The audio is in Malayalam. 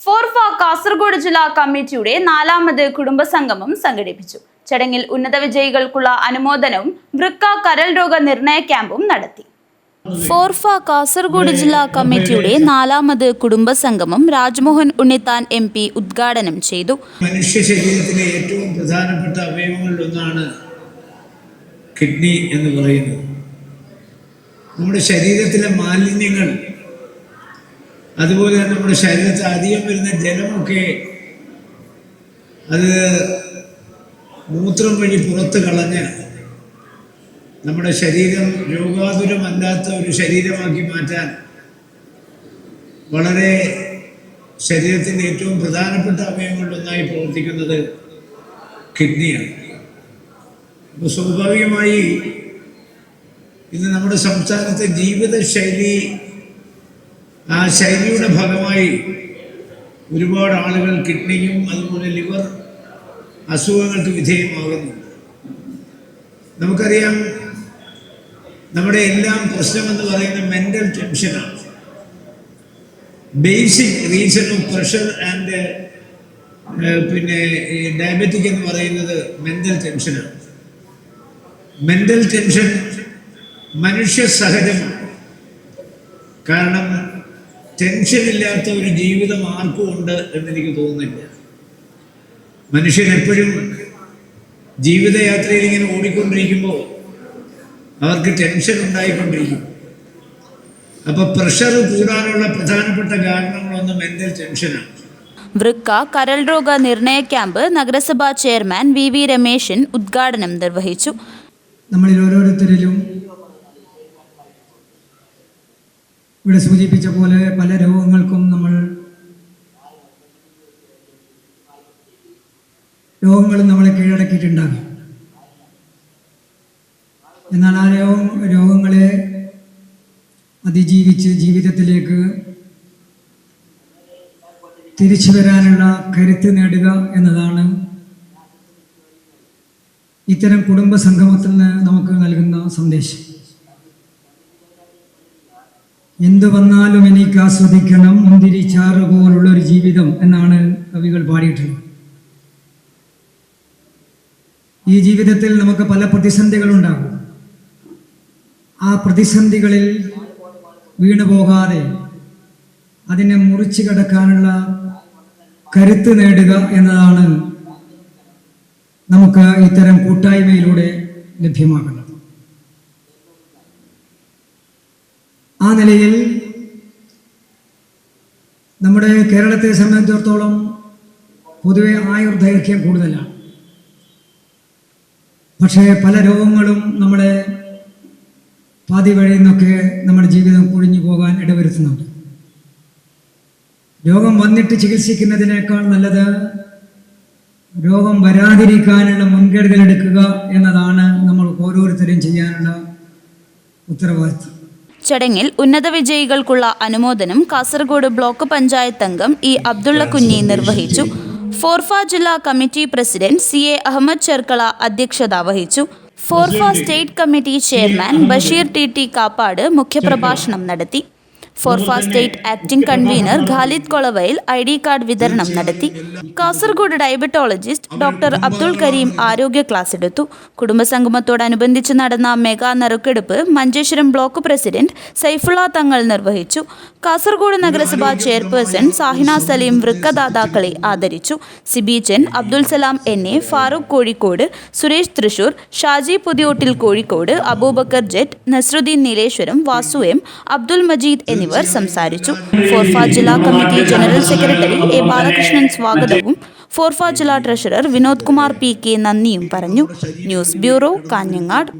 ഫോർഫ കാസർഗോഡ് ജില്ലാ കമ്മിറ്റിയുടെ 4ാമത് കുടുംബസംഗമം സംഘടിപ്പിച്ചു. ചടങ്ങിൽ ഉന്നത വിജയികൾക്കുള്ള അനുമോദനവും വൃക്ക കരൾ രോഗ നിർണയ ക്യാമ്പും നടത്തി. ഫോർഫ കാസർഗോഡ് ജില്ലാ കമ്മിറ്റിയുടെ 4ാമത് കുടുംബസംഗമം രാജ്മോഹൻ ഉണ്ണിത്താൻ MP ഉദ്ഘാടനം ചെയ്തു. മനുഷ്യ ശരീരത്തിലെ ഏറ്റവും പ്രധാനപ്പെട്ട അവയവങ്ങളിലൊന്നാണ് കിഡ്നി എന്ന് പറയുന്നത്. നമ്മുടെ ശരീരത്തിലെ മാലിന്യങ്ങൾ, അതുപോലെ നമ്മുടെ ശരീരത്തിൽ അധികം വരുന്ന ജലമൊക്കെ അത് മൂത്രം വഴി പുറത്ത് കളഞ്ഞ് നമ്മുടെ ശരീരം രോഗാതുരമല്ലാത്ത ഒരു ശരീരമാക്കി മാറ്റാൻ വളരെ ശരീരത്തിൻ്റെ ഏറ്റവും പ്രധാനപ്പെട്ട അവയവങ്ങളിലൊന്നായി പ്രവർത്തിക്കുന്നത് കിഡ്നിയാണ്. അപ്പോൾ സ്വാഭാവികമായി ഇന്ന് നമ്മുടെ സംസ്ഥാനത്തെ ജീവിതശൈലി, ആ ശൈലിയുടെ ഭാഗമായി ഒരുപാട് ആളുകൾ കിഡ്നിയും അതുപോലെ ലിവർ അസുഖങ്ങൾക്ക് വിധേയമാകുന്നുണ്ട്. നമുക്കറിയാം, നമ്മുടെ എല്ലാം പ്രശ്നമെന്ന് പറയുന്നത് മെൻ്റൽ ടെൻഷനാണ്. Basic reason of pressure and diabetic എന്ന് പറയുന്നത് മെൻ്റൽ ടെൻഷനാണ്. മെൻ്റൽ ടെൻഷൻ മനുഷ്യ സഹജമാണ്. കാരണം ടെൻഷനില്ലാത്ത ഒരു ജീവിതം ആർക്കും ഉണ്ട് എന്നെനിക്ക് തോന്നുന്നില്ല. മനുഷ്യൻ എപ്പോഴും ജീവിതയാത്രയിൽ ഇങ്ങനെ ഓടിക്കൊണ്ടിരിക്കുമ്പോൾ അവർക്ക് ടെൻഷൻ ഉണ്ടായിക്കൊണ്ടിരിക്കും. അപ്പോൾ പ്രഷർ കൂടാനുള്ള പ്രധാനപ്പെട്ട കാരണങ്ങളൊന്ന് മെൻ്റൽ ടെൻഷനാണ്. വൃക്ക കരൾ രോഗ നിർണയ ക്യാമ്പ് നഗരസഭാ ചെയർമാൻ VV രമേശൻ ഉദ്ഘാടനം നിർവഹിച്ചു. നമ്മളിൽ ഓരോരുത്തരിലും ഇവിടെ സൂചിപ്പിച്ച പോലെ പല രോഗങ്ങൾക്കും രോഗങ്ങളും നമ്മളെ കീഴടക്കിയിട്ടുണ്ടാകും. എന്നാൽ ആ രോഗങ്ങളെ അതിജീവിച്ച് ജീവിതത്തിലേക്ക് തിരിച്ചു വരാനുള്ള കരുത്ത് നേടുക എന്നതാണ് ഇത്തരം കുടുംബ സംഗമത്തിൽ നിന്ന് നമുക്ക് നൽകുന്ന സന്ദേശം. എന്തു വന്നാലും എനിക്ക് ആസ്വദിക്കണം, മുന്തിരി ചാറ് പോലുള്ളൊരു ജീവിതം എന്നാണ് കവികൾ പാടിയിട്ടുള്ളത്. ഈ ജീവിതത്തിൽ നമുക്ക് പല പ്രതിസന്ധികളുണ്ടാകും. ആ പ്രതിസന്ധികളിൽ വീണുപോകാതെ അതിനെ മുറിച്ചു കടക്കാനുള്ള കരുത്ത് നേടുക എന്നതാണ് നമുക്ക് ഇത്തരം കൂട്ടായ്മയിലൂടെ ലഭ്യമാകുന്നത്. ആ നിലയിൽ നമ്മുടെ കേരളത്തെ സംബന്ധിച്ചിടത്തോളം പൊതുവെ ആയുർദൈർഘ്യം കൂടുതലാണ്. പക്ഷേ പല രോഗങ്ങളും നമ്മളെ പാതി വഴിയിൽ നിന്നൊക്കെ നമ്മുടെ ജീവിതം കൊഴിഞ്ഞു പോകാൻ ഇടവരുത്തുന്നുണ്ട്. രോഗം വന്നിട്ട് ചികിത്സിക്കുന്നതിനേക്കാൾ നല്ലത് രോഗം വരാതിരിക്കാനുള്ള മുൻകരുതൽ എടുക്കുക എന്നതാണ് നമ്മൾ ഓരോരുത്തരും ചെയ്യാനുള്ള ഉത്തരവാദിത്വം. ചടങ്ങിൽ ഉന്നത വിജയികൾക്കുള്ള അനുമോദനം കാസർഗോഡ് ബ്ലോക്ക് പഞ്ചായത്ത് അംഗം അബ്ദുള്ള കുഞ്ഞി നിർവഹിച്ചു. ഫോർഫ ജില്ലാ committee president CA Ahmed Cherkala അധ്യക്ഷത വഹിച്ചു. ഫോർഫ state committee chairman Basheer TT Kappad മുഖ്യപ്രഭാഷണം നടത്തി. ഫോർഫ state acting convener Khalid Kolavayil ID card വിതരണം നടത്തി. കാസർഗോഡ് ഡയബറ്റോളജിസ്റ്റ് ഡോക്ടർ അബ്ദുൾ കരീം ആരോഗ്യ ക്ലാസ് എടുത്തു. കുടുംബസംഗമത്തോടനുബന്ധിച്ച് നടന്ന മെഗാ നറുക്കെടുപ്പ് മഞ്ചേശ്വരം ബ്ലോക്ക് പ്രസിഡന്റ് സൈഫുള്ള തങ്ങൾ നിർവഹിച്ചു. കാസർഗോഡ് നഗരസഭാ ചെയർപേഴ്സൺ സാഹിന സലീം വൃക്കദാതാക്കളെ ആദരിച്ചു. സിബിചൻ, അബ്ദുൽ സലാം NA, ഫാറൂഖ് കോഴിക്കോട്, സുരേഷ് തൃശൂർ, ഷാജി പുതിയോട്ടിൽ കോഴിക്കോട്, അബൂബക്കർ ജെറ്റ്, നസ്രുദ്ദീൻ നീലേശ്വരം, വാസു M, അബ്ദുൽ മജീദ് എന്നിവർ സംസാരിച്ചു. ഫോർഫ ജില്ലാ committee general secretary A Balakrishnan സ്വാഗതവും ഫോർഫ ജില്ലാ ട്രഷറർ വിനോദ് കുമാർ PK നന്ദിയും പറഞ്ഞു. News bureau, Kanhangad.